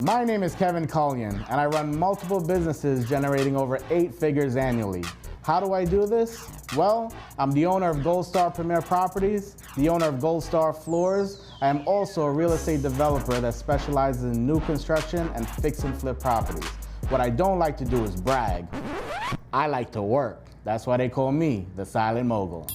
My name is Kevin Kalyan, and I run multiple businesses generating over 8 figures annually. How do I do this? Well, I'm the owner of Gold Star Premier Properties, the owner of Gold Star Floors. I am also a real estate developer that specializes in new construction and fix and flip properties. What I don't like to do is brag. I like to work. That's why they call me the Silent Mogul.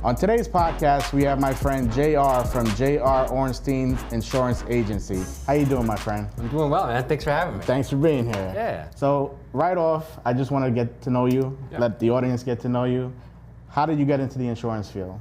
On today's podcast, we have my friend JR from JR Ornstein's Insurance Agency. How you doing, my friend? I'm doing well, man. Thanks for having me. Thanks for being here. Yeah. So right off, I just want to get to know you, let the audience get to know you. How did you get into the insurance field?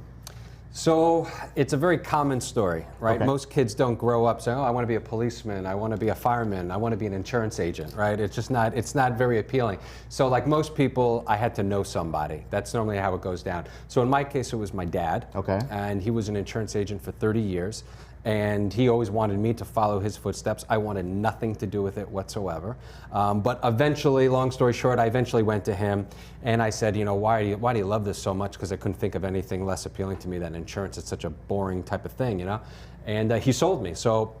So it's a very common story, right? Okay. Most kids don't grow up saying, oh, I want to be a policeman, I want to be a fireman, I want to be an insurance agent, right? It's not very appealing. So like most people, I had to know somebody. That's normally how it goes down. So in my case, it was my dad. Okay. And he was an insurance agent for 30 years. And he always wanted me to follow his footsteps. I wanted nothing to do with it whatsoever. But eventually, long story short, I eventually went to him and I said, you know, why do you love this so much? Because I couldn't think of anything less appealing to me than insurance. It's such a boring type of thing, you know? And he sold me. So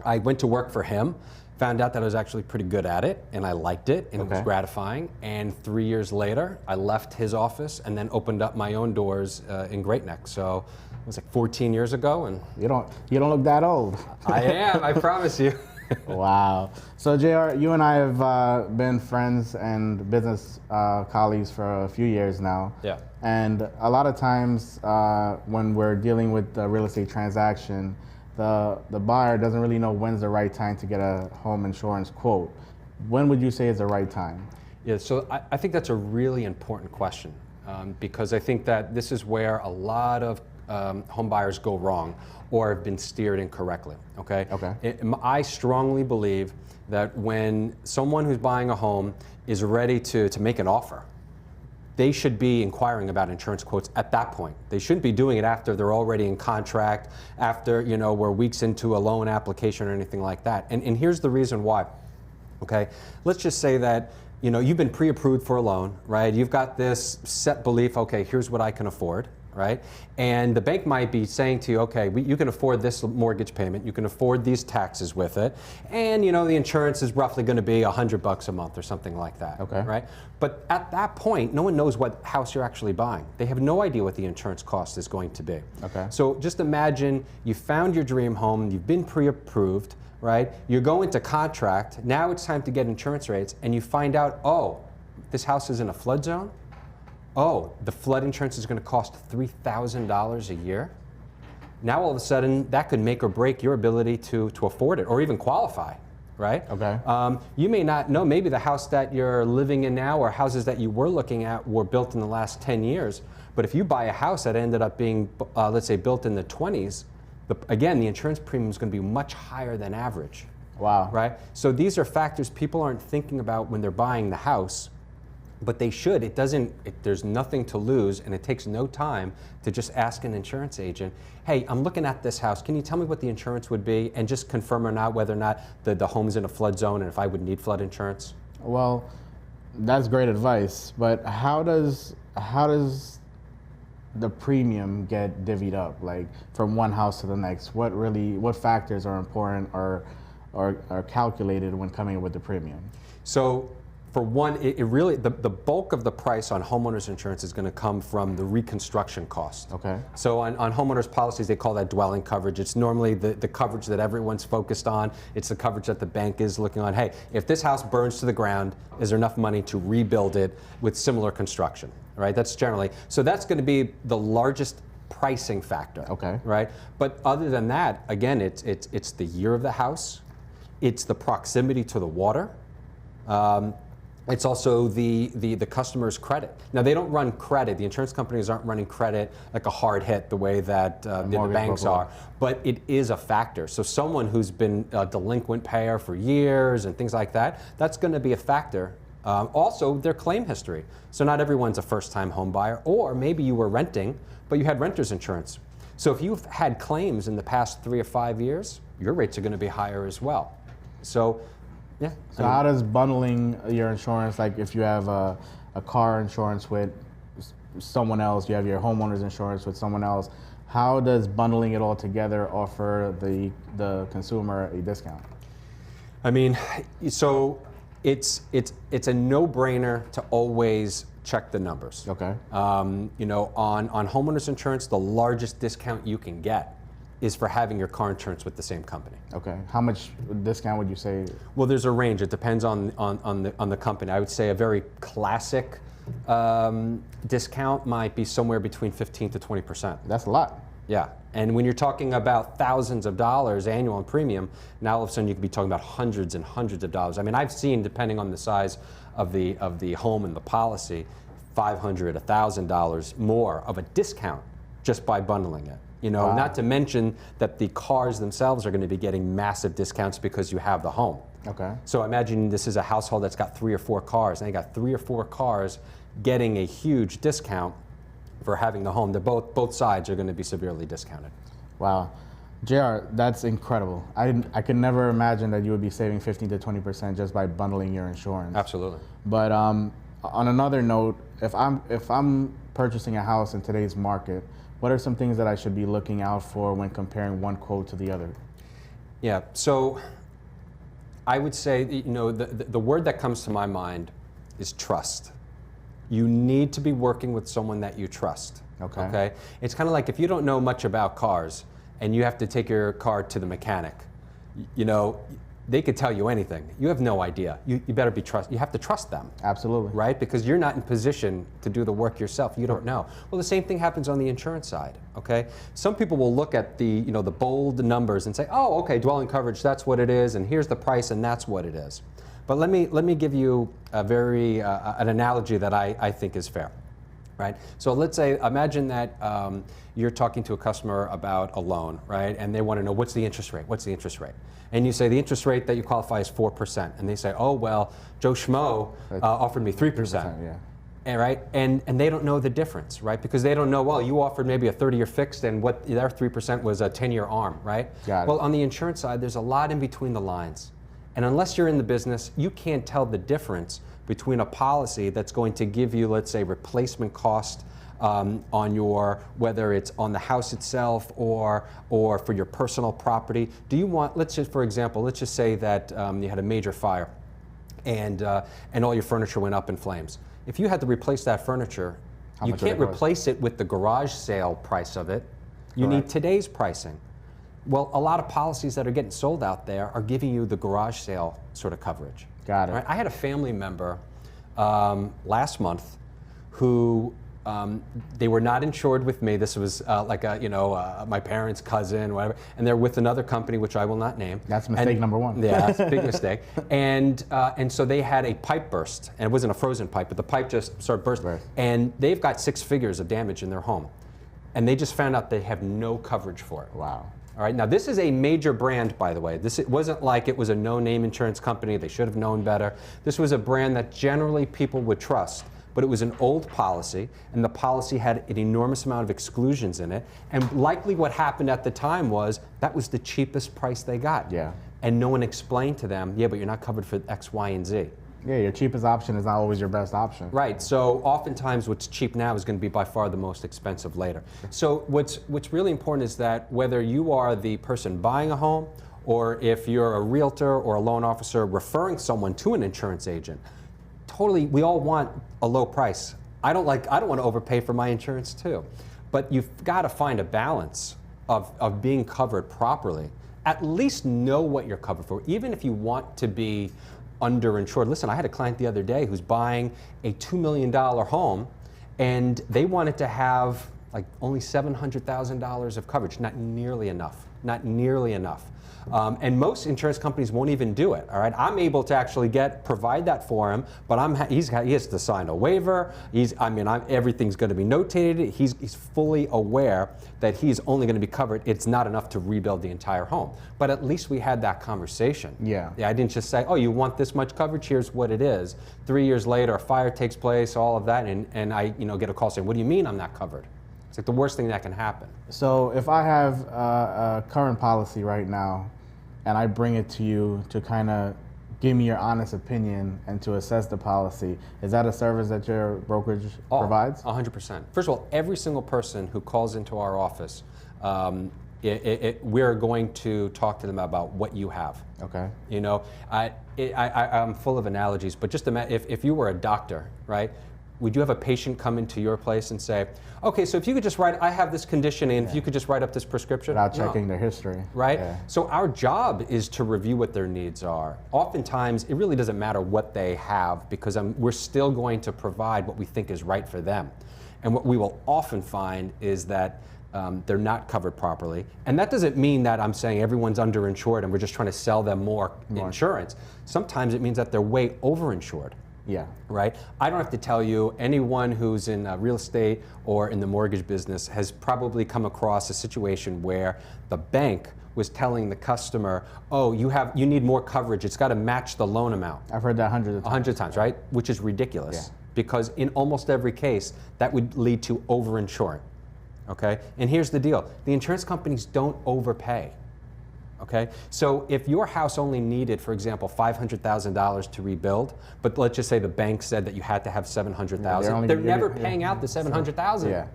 I went to work for him, found out that I was actually pretty good at it, and I liked it, and it was gratifying. And 3 years later, I left his office and then opened up my own doors in Great Neck. So it was like 14 years ago, and You don't look that old. I am, I promise you. Wow. So JR, you and I have been friends and business colleagues for a few years now. Yeah. And a lot of times when we're dealing with a real estate transaction, the buyer doesn't really know when's the right time to get a home insurance quote. When would you say is the right time? Yeah, so I think that's a really important question because I think that this is where a lot of home buyers go wrong or have been steered incorrectly, okay? I strongly believe that when someone who's buying a home is ready to make an offer, they should be inquiring about insurance quotes at that point. They shouldn't be doing it after they're already in contract, after, you know, we're weeks into a loan application or anything like that. And here's the reason why, okay? Let's just say that, you know, you've been pre-approved for a loan, right? You've got this set belief, okay, here's what I can afford, right? And the bank might be saying to you, okay, you can afford this mortgage payment, you can afford these taxes with it, and you know the insurance is roughly going to be $100 a month or something like that, right? But at that point, no one knows what house you're actually buying. They have no idea what the insurance cost is going to be. So just imagine you found your dream home, you've been pre-approved, right? You're going to contract, now it's time to get insurance rates, and you find out, oh, this house is in a flood zone? Oh, the flood insurance is going to cost $3,000 a year. Now all of a sudden, that could make or break your ability to afford it or even qualify, right? You may not know, maybe the house that you're living in now or houses that you were looking at were built in the last 10 years. But if you buy a house that ended up being, let's say, built in the 20s, again, the insurance premium is going to be much higher than average. Wow. Right? So these are factors people aren't thinking about when they're buying the house. But they should. There's nothing to lose, and it takes no time to just ask an insurance agent, hey, I'm looking at this house. Can you tell me what the insurance would be, and just confirm or not whether or not the home's in a flood zone and if I would need flood insurance? Well, that's great advice, but how does the premium get divvied up, like from one house to the next? What factors are important or are calculated when coming up with the premium? So, for one, the bulk of the price on homeowners insurance is going to come from the reconstruction cost. So on homeowners policies, they call that dwelling coverage. It's normally the coverage that everyone's focused on. It's the coverage that the bank is looking on. Hey, if this house burns to the ground, is there enough money to rebuild it with similar construction, right? That's generally, so that's going to be the largest pricing factor, right? But other than that, again, it's the year of the house. It's the proximity to the water. It's also the customer's credit. Now, they don't run credit. The insurance companies aren't running credit like a hard hit the way that the banks are. But it is a factor. So someone who's been a delinquent payer for years and things like that, that's going to be a factor. Also, their claim history. So not everyone's a first-time home buyer. Or maybe you were renting, but you had renter's insurance. So if you've had claims in the past 3 or 5 years, your rates are going to be higher as well. So yeah. So how does bundling your insurance, like if you have a car insurance with someone else, you have your homeowner's insurance with someone else. How does bundling it all together offer the consumer a discount? I mean, so it's a no-brainer to always check the numbers. Okay. You know, on homeowners insurance, the largest discount you can get is for having your car insurance with the same company. Okay. How much discount would you say? Well, there's a range. It depends on the company. I would say a very classic discount might be somewhere between 15 to 20%. That's a lot. Yeah, and when you're talking about thousands of dollars annual in premium, now all of a sudden you could be talking about hundreds and hundreds of dollars. I mean, I've seen, depending on the size of the home and the policy, $500, $1,000 more of a discount just by bundling it. You know, Wow. not to mention that the cars themselves are going to be getting massive discounts because you have the home. Okay. So imagine this is a household that's got 3 or 4 cars, and they got 3 or 4 cars getting a huge discount for having the home. They're both sides are going to be severely discounted. Wow. JR, that's incredible. I could never imagine that you would be saving 15 to 20% just by bundling your insurance. Absolutely. But on another note, if I'm purchasing a house in today's market, what are some things that I should be looking out for when comparing one quote to the other? Yeah, so I would say, you know, the word that comes to my mind is trust. You need to be working with someone that you trust. Okay? It's kind of like if you don't know much about cars and you have to take your car to the mechanic, you know, they could tell you anything. You have no idea. You better be you have to trust them. Absolutely. Right? Because you're not in position to do the work yourself. You don't know. Well, the same thing happens on the insurance side. Okay? Some people will look at the bold numbers and say, oh, okay, dwelling coverage, that's what it is, and here's the price, and that's what it is. But let me give you a very an analogy that I think is fair, right? So let's say, imagine that you're talking to a customer about a loan, right? And they want to know, what's the interest rate? What's the interest rate? And you say the interest rate that you qualify is 4%, and they say, oh well, Joe Schmo offered me 3%. Yeah. And, right? And they don't know the difference, right? Because they don't know, well, you offered maybe a 30-year fixed, and what their 3% was a 10-year ARM, right? Got it. Well, on the insurance side, there's a lot in between the lines. And unless you're in the business, you can't tell the difference between a policy that's going to give you, let's say, replacement cost on your, whether it's on the house itself or for your personal property. Do you want, let's just, for example, let's just say that you had a major fire and all your furniture went up in flames. If you had to replace that furniture, you can't replace it with the garage sale price of it. You need today's pricing. Well, a lot of policies that are getting sold out there are giving you the garage sale sort of coverage. Got it. Right? I had a family member last month who they were not insured with me. This was like my parents' cousin, whatever, and they're with another company which I will not name. That's mistake number one. Yeah, that's a big mistake. And so they had a pipe burst, and it wasn't a frozen pipe, but the pipe just started bursting. Right. And they've got 6 figures of damage in their home, and they just found out they have no coverage for it. Wow. All right, now this is a major brand, by the way. It wasn't like it was a no-name insurance company. They should have known better. This was a brand that generally people would trust, but it was an old policy, and the policy had an enormous amount of exclusions in it. And likely what happened at the time was that was the cheapest price they got. Yeah. And no one explained to them, yeah, but you're not covered for X, Y, and Z. Yeah, your cheapest option is not always your best option. Right, so oftentimes what's cheap now is going to be by far the most expensive later. So what's really important is that whether you are the person buying a home or if you're a realtor or a loan officer referring someone to an insurance agent, totally, we all want a low price. I don't want to overpay for my insurance too. But you've got to find a balance of being covered properly. At least know what you're covered for, even if you want to be underinsured. Listen, I had a client the other day who's buying a $2 million home, and they wanted to have like only $700,000 of coverage. Not nearly enough. Not nearly enough. And most insurance companies won't even do it. All right, I'm able to actually provide that for him, but he has to sign a waiver. Everything's going to be notated. He's fully aware that he's only going to be covered. It's not enough to rebuild the entire home. But at least we had that conversation. Yeah. I didn't just say, oh, you want this much coverage? Here's what it is. 3 years later, a fire takes place, all of that, and I get a call saying, what do you mean I'm not covered? It's like the worst thing that can happen. So if I have a current policy right now, and I bring it to you to kind of give me your honest opinion and to assess the policy. Is that a service that your brokerage provides? 100%. First of all, every single person who calls into our office, we're going to talk to them about what you have. Okay. You know, I'm full of analogies, but just imagine if you were a doctor, right? Would you have a patient come into your place and say, okay, so if you could just write, I have this condition, and if you could just write up this prescription? Without checking their history. Right? Yeah. So our job is to review what their needs are. Oftentimes, it really doesn't matter what they have, because we're still going to provide what we think is right for them. And what we will often find is that they're not covered properly. And that doesn't mean that I'm saying everyone's underinsured and we're just trying to sell them more insurance. Sometimes it means that they're way overinsured. Yeah. Right? I don't have to tell you, anyone who's in real estate or in the mortgage business has probably come across a situation where the bank was telling the customer, oh, you need more coverage, it's got to match the loan amount. I've heard that hundreds of times. 100 times, right? Which is ridiculous. Yeah. Because in almost every case, that would lead to overinsuring. Okay? And here's the deal. The insurance companies don't overpay. Okay? So if your house only needed, for example, $500,000 to rebuild, but let's just say the bank said that you had to have $700,000, they're never paying out the $700,000. Yeah.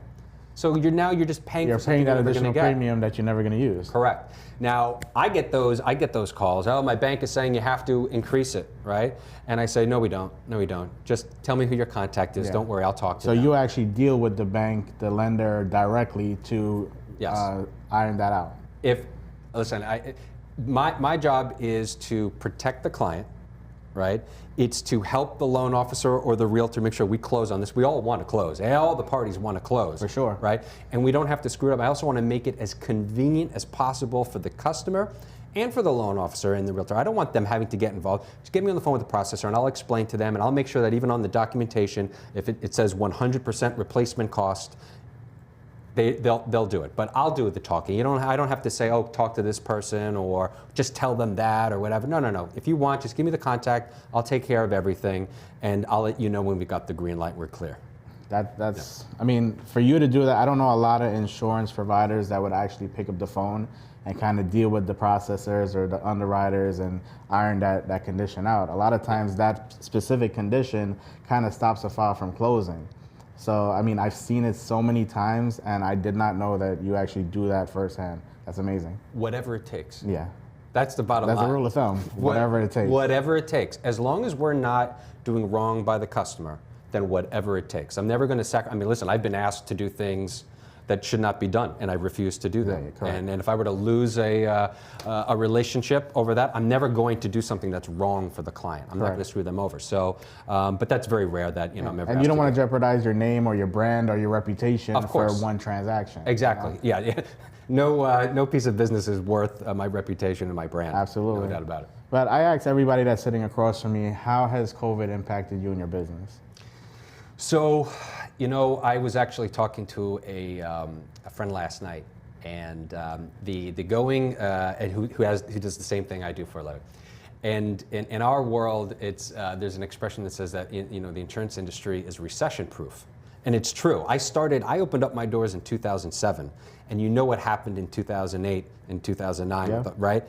So you're just paying for something that you're never additional gonna get. premium that you're never going to use. Correct. Now, I get those calls. Oh, my bank is saying you have to increase it, right? And I say, no, we don't. No, we don't. Just tell me who your contact is. Yeah. Don't worry, I'll talk to So them. you actually deal with the bank, the lender directly to iron that out. Listen, my job is to protect the client, right? It's to help the loan officer or the realtor make sure we close on this. We all want to close. All the parties want to close. For sure. Right? And we don't have to screw it up. I also want to make it as convenient as possible for the customer and for the loan officer and the realtor. I don't want them having to get involved. Just get me on the phone with the processor and I'll explain to them, and I'll make sure that even on the documentation, if it says 100% replacement cost, they'll do it, but I'll do the talking. I don't have to say, oh, talk to this person or just tell them that or whatever. No. If you want, just give me the contact. I'll take care of everything, and I'll let you know when we got the green light. We're clear. That's. I mean, for you to do that, I don't know a lot of insurance providers that would actually pick up the phone and kind of deal with the processors or the underwriters and iron that condition out. A lot of times, that specific condition kind of stops a file from closing. So, I mean, I've seen it so many times, and I did not know that you actually do that firsthand. That's amazing. Whatever it takes. Yeah. That's the bottom line. That's a rule of thumb. Whatever it takes. Whatever it takes. As long as we're not doing wrong by the customer, then whatever it takes. I'm never going to listen, I've been asked to do things that should not be done, and I refuse to do them. Yeah, correct. And if I were to lose a relationship over that, I'm never going to do something that's wrong for the client. I'm not going to screw them over. So, but that's very rare that I'm ever. And you don't want to jeopardize your name or your brand or your reputation for one transaction. Exactly. You know? Yeah. No piece of business is worth my reputation and my brand. Absolutely. No doubt about it. But I ask everybody that's sitting across from me, how has COVID impacted you and your business? So, I was actually talking to a friend last night, and the going who does the same thing I do for a living. And in our world, there's an expression that says that the insurance industry is recession-proof, and it's true. I opened up my doors in 2007, and you know what happened in 2008 and 2009, right?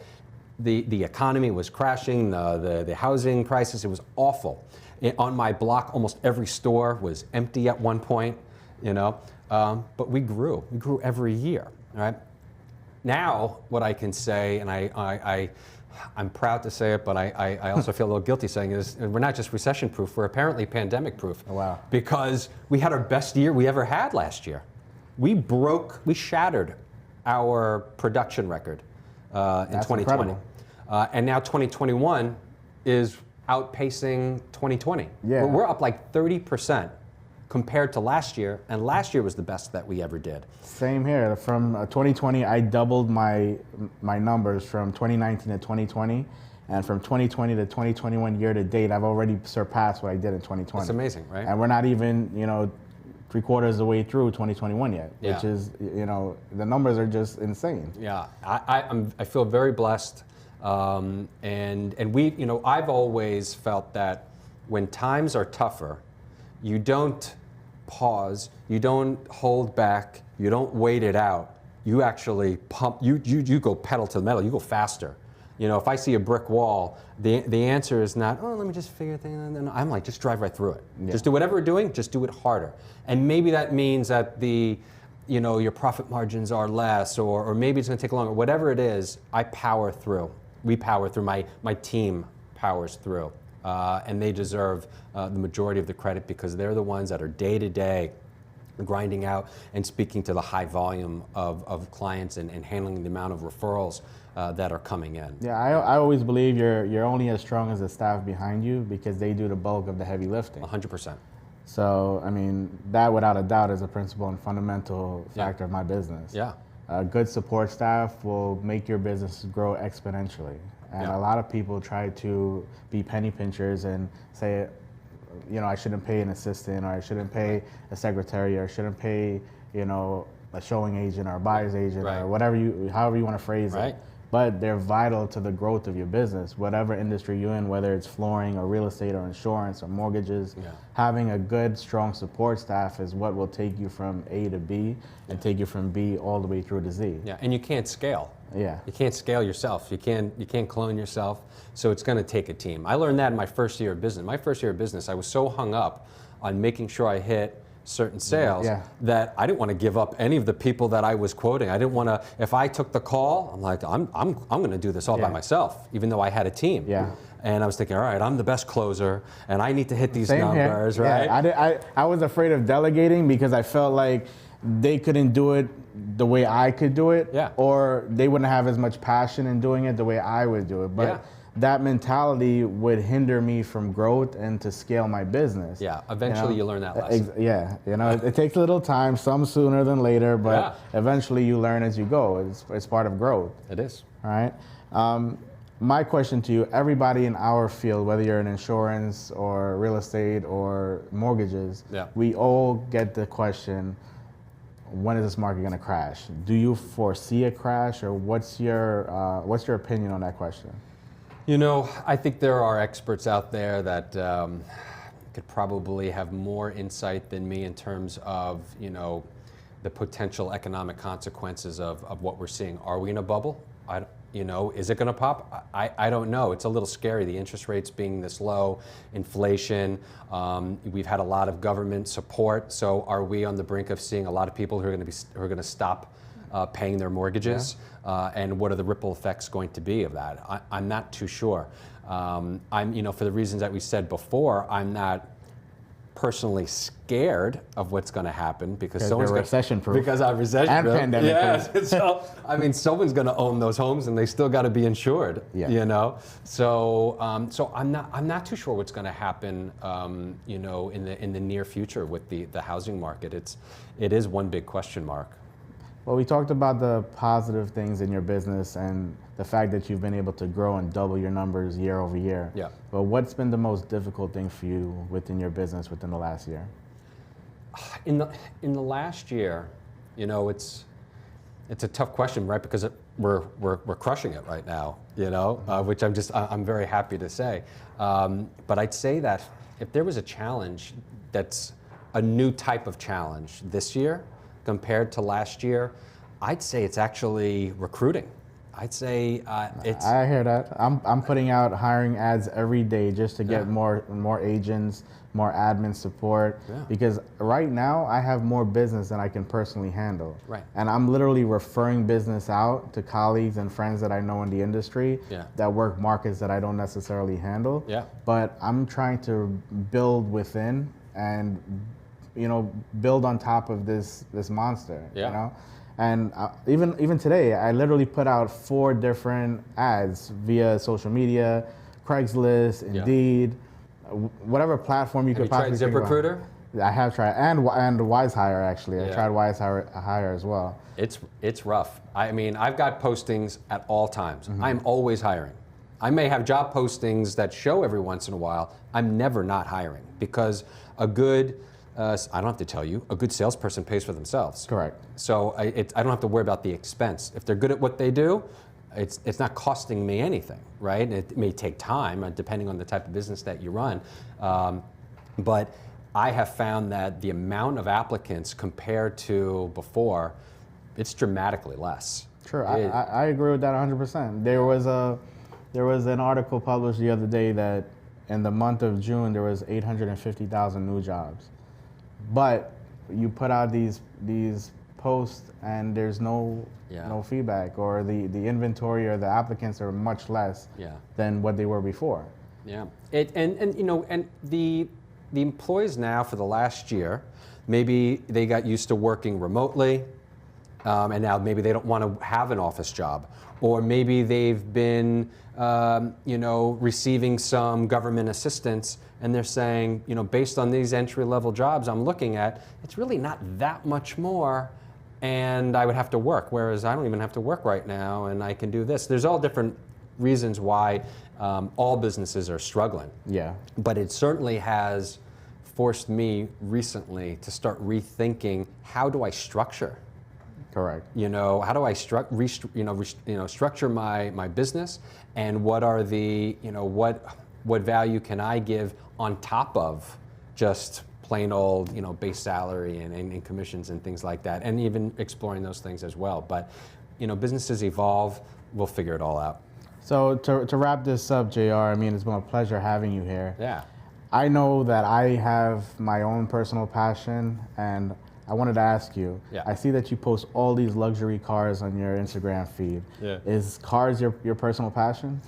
The economy was crashing, the housing crisis, it was awful. On my block, almost every store was empty at one point, but we grew every year, right? Now, what I can say, and I'm proud to say it, but I also feel a little guilty saying is, we're not just recession-proof, we're apparently pandemic-proof. Oh, wow. Because we had our best year we ever had last year. We shattered our production record in 2020. Incredible. And now 2021 is outpacing 2020. Yeah. We're up like 30% compared to last year, and last year was the best that we ever did. Same here. From 2020, I doubled my numbers from 2019 to 2020, and from 2020 to 2021 year to date, I've already surpassed what I did in 2020. It's amazing, right? And we're not even, 3/4 of the way through 2021 yet, which is, the numbers are just insane. Yeah, I feel very blessed. And we, I've always felt that when times are tougher, you don't pause, you don't hold back, you don't wait it out. You actually pump, you go pedal to the metal, you go faster. if I see a brick wall, the answer is not, oh, let me just figure things out. I'm like, just drive right through it. Yeah. Just do whatever we're doing, just do it harder. And maybe that means that your profit margins are less, or maybe it's going to take longer. Whatever it is, I power through. We power through. My team powers through. And they deserve the majority of the credit because they're the ones that are day to day grinding out and speaking to the high volume of clients and handling the amount of referrals that are coming in. Yeah, I always believe you're only as strong as the staff behind you because they do the bulk of the heavy lifting. 100%. So, I mean, that without a doubt is a principal and fundamental factor of my business. Yeah. A good support staff will make your business grow exponentially. And a lot of people try to be penny pinchers and say, I shouldn't pay an assistant, or I shouldn't pay a secretary, or I shouldn't pay, a showing agent or a buyer's agent, or however you want to phrase it. But they're vital to the growth of your business, whatever industry you're in, whether it's flooring or real estate or insurance or mortgages. Yeah. Having a good, strong support staff is what will take you from A to B and take you from B all the way through to Z. Yeah, and you can't scale. Yeah. You can't scale yourself. You can't clone yourself. So it's going to take a team. I learned that in my first year of business. My first year of business, I was so hung up on making sure I hit certain sales that I didn't want to give up any of the people that I was quoting. I didn't want to, if I took the call, I'm like, I'm going to do this all by myself, even though I had a team. Yeah. And I was thinking, all right, I'm the best closer, and I need to hit these numbers, right? Yeah, I was afraid of delegating because I felt like they couldn't do it the way I could do it, or they wouldn't have as much passion in doing it the way I would do it. But that mentality would hinder me from growth and to scale my business. Yeah, eventually you learn that lesson. It takes a little time, some sooner than later, but eventually you learn as you go. It's part of growth. It is. All right. My question to you, everybody in our field, whether you're in insurance or real estate or mortgages, we all get the question, when is this market going to crash? Do you foresee a crash, or what's your opinion on that question? I think there are experts out there that could probably have more insight than me in terms of, the potential economic consequences of what we're seeing. Are we in a bubble? Is it going to pop? I don't know. It's a little scary. The interest rates being this low, inflation. We've had a lot of government support. So are we on the brink of seeing a lot of people who are going to stop paying their mortgages? And what are the ripple effects going to be of that? I'm not too sure. For the reasons that we said before, I'm not personally scared of what's going to happen because someone's recession-proof. Because I'm recession-proof. And pandemic-proof. So, someone's going to own those homes, and they still got to be insured. So, I'm not too sure what's going to happen. In the near future with the housing market. It is one big question mark. Well, we talked about the positive things in your business and the fact that you've been able to grow and double your numbers year over year. Yeah. But what's been the most difficult thing for you within your business within the last year? In the last year, it's a tough question, right? Because we're crushing it right now, which I'm very happy to say. But I'd say that if there was a challenge that's a new type of challenge this year compared to last year, I'd say it's actually recruiting. I'd say it's. I hear that. I'm putting out hiring ads every day just to get more agents, more admin support. Yeah. Because right now I have more business than I can personally handle. Right. And I'm literally referring business out to colleagues and friends that I know in the industry that work markets that I don't necessarily handle. Yeah. But I'm trying to build within and build on top of this monster. And even today, I literally put out 4 different ads via social media, Craigslist, Indeed, whatever platform you could possibly think about. Have you tried ZipRecruiter? I have tried, and WiseHire actually. I tried WiseHire as well. It's rough. I've got postings at all times. I'm always hiring. I may have job postings that show every once in a while. I'm never not hiring because a good I don't have to tell you, a good salesperson pays for themselves. Correct. So I don't have to worry about the expense. If they're good at what they do, it's not costing me anything, right? It may take time, depending on the type of business that you run. But I have found that the amount of applicants compared to before, it's dramatically less. Sure, I agree with that 100%. There was There was an article published the other day that in the month of June there was 850,000 new jobs, but you put out these posts and there's no feedback, or the inventory or the applicants are much less than what they were before. Yeah, and the employees now for the last year, maybe they got used to working remotely, and now maybe they don't want to have an office job, or maybe they've been receiving some government assistance, and they're saying, based on these entry-level jobs I'm looking at, it's really not that much more, and I would have to work, whereas I don't even have to work right now, and I can do this. There's all different reasons why all businesses are struggling. Yeah. But it certainly has forced me recently to start rethinking, how do I structure? Correct. How do I structure my business, and what are the, what value can I give on top of just plain old, base salary and commissions and things like that, and even exploring those things as well. But, businesses evolve, we'll figure it all out. So to wrap this up, JR, I mean, it's been a pleasure having you here. Yeah. I know that I have my own personal passion, and I wanted to ask you, I see that you post all these luxury cars on your Instagram feed. Yeah. Is cars your personal passion?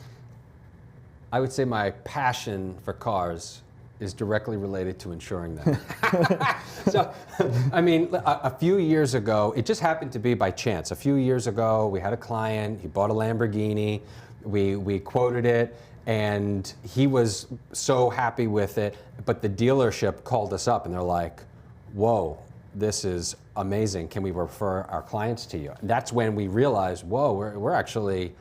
I would say my passion for cars is directly related to insuring them. So, I mean, a few years ago, it just happened to be by chance. A few years ago, we had a client, he bought a Lamborghini, we quoted it, and he was so happy with it, but the dealership called us up and they're like, whoa, this is amazing. Can we refer our clients to you? And that's when we realized, whoa, we're actually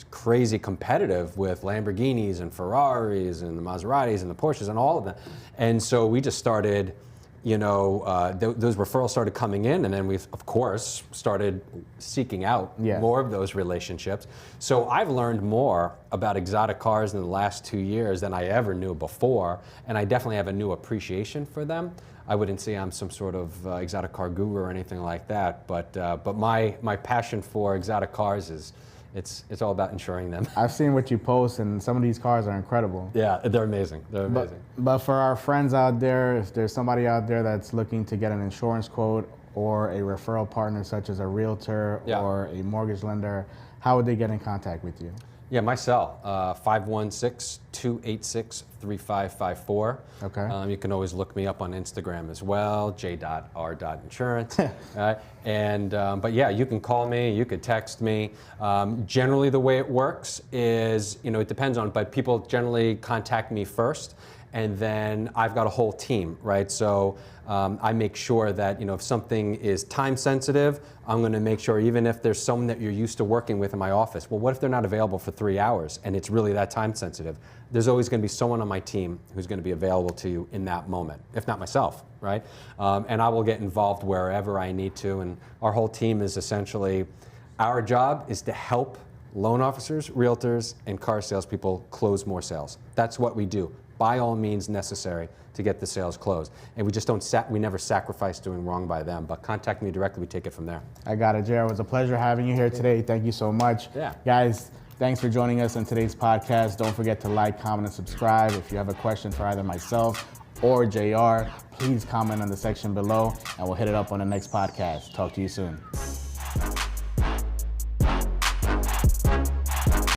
crazy competitive with Lamborghinis and Ferraris and the Maseratis and the Porsches and all of them. And so we just started, those referrals started coming in, and then we've, of course, started seeking out more of those relationships. So I've learned more about exotic cars in the last 2 years than I ever knew before, and I definitely have a new appreciation for them. I wouldn't say I'm some sort of exotic car guru or anything like that, but my passion for exotic cars is, it's all about insuring them. I've seen what you post, and some of these cars are incredible. Yeah, they're amazing. They're amazing. But for our friends out there, if there's somebody out there that's looking to get an insurance quote or a referral partner, such as a realtor or a mortgage lender, how would they get in contact with you? Yeah, my cell, 516-286-3554. Okay. You can always look me up on Instagram as well, j.r.insurance. But yeah, you can call me, you could text me. Generally the way it works is, it depends on, but people generally contact me first, and then I've got a whole team, right? So I make sure that, if something is time sensitive, I'm going to make sure, even if there's someone that you're used to working with in my office, well, what if they're not available for 3 hours and it's really that time sensitive? There's always going to be someone on my team who's going to be available to you in that moment, if not myself, right? And I will get involved wherever I need to. And our whole team is essentially, our job is to help loan officers, realtors, and car salespeople close more sales. That's what we do, by all means necessary, to get the sales closed. And we just we never sacrifice doing wrong by them, but contact me directly, we take it from there. I got it, Jared. It was a pleasure having you here today. Thank you so much. Yeah. Guys, thanks for joining us on today's podcast. Don't forget to like, comment, and subscribe. If you have a question for either myself or JR, please comment on the section below, and we'll hit it up on the next podcast. Talk to you soon.